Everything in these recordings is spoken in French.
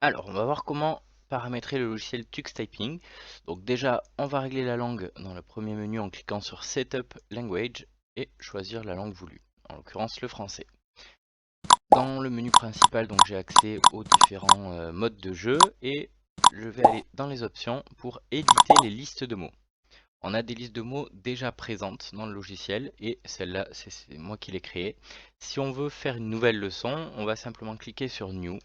Alors, on va voir comment paramétrer le logiciel Tux Typing. Donc déjà, on va régler la langue dans le premier menu en cliquant sur Setup Language et choisir la langue voulue, en l'occurrence le français. Dans le menu principal, donc j'ai accès aux différents modes de jeu et je vais aller dans les options pour éditer les listes de mots. On a des listes de mots déjà présentes dans le logiciel et celle-là, c'est moi qui l'ai créée. Si on veut faire une nouvelle leçon, on va simplement cliquer sur New.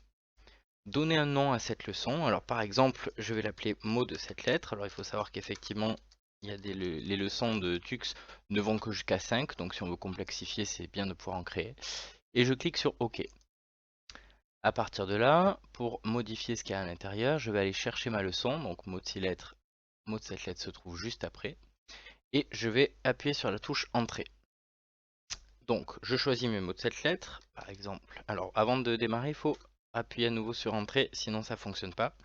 Donner un nom à cette leçon. Alors par exemple, je vais l'appeler mot de cette lettre. Alors il faut savoir qu'effectivement, il y a les leçons de Tux ne vont que jusqu'à 5. Donc si on veut complexifier, c'est bien de pouvoir en créer. Et je clique sur OK. À partir de là, pour modifier ce qu'il y a à l'intérieur, je vais aller chercher ma leçon. Donc mot de cette lettre se trouve juste après. Et je vais appuyer sur la touche Entrée. Donc je choisis mes mots de cette lettre. Par exemple, alors avant de démarrer, il faut appuyer à nouveau sur Entrée, sinon ça ne fonctionne pas.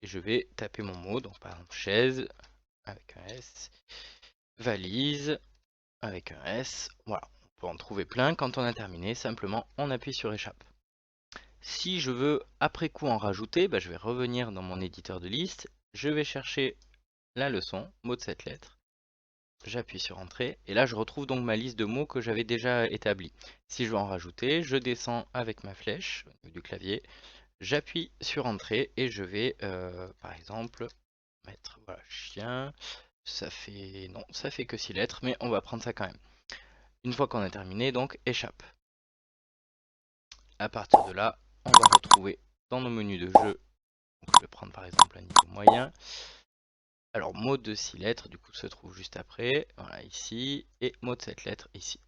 Et je vais taper mon mot, donc par exemple chaise avec un S, valise avec un S, voilà. On peut en trouver plein. Quand on a terminé, simplement on appuie sur échappe. Si je veux après coup en rajouter, je vais revenir dans mon éditeur de liste, je vais chercher la leçon, mot de cette lettre, j'appuie sur entrée et là je retrouve donc ma liste de mots que j'avais déjà établie. Si je veux en rajouter, je descends avec ma flèche au niveau du clavier, j'appuie sur entrée et je vais par exemple mettre voilà, chien, ça fait non, ça fait que 6 lettres, mais on va prendre ça quand même. Une fois qu'on a terminé, donc échappe. À partir de là, on va retrouver dans nos menus de jeu, donc je vais prendre par exemple un niveau moyen. Alors mot de 6 lettres, du coup se trouve juste après, voilà ici, et mot de 7 lettres ici.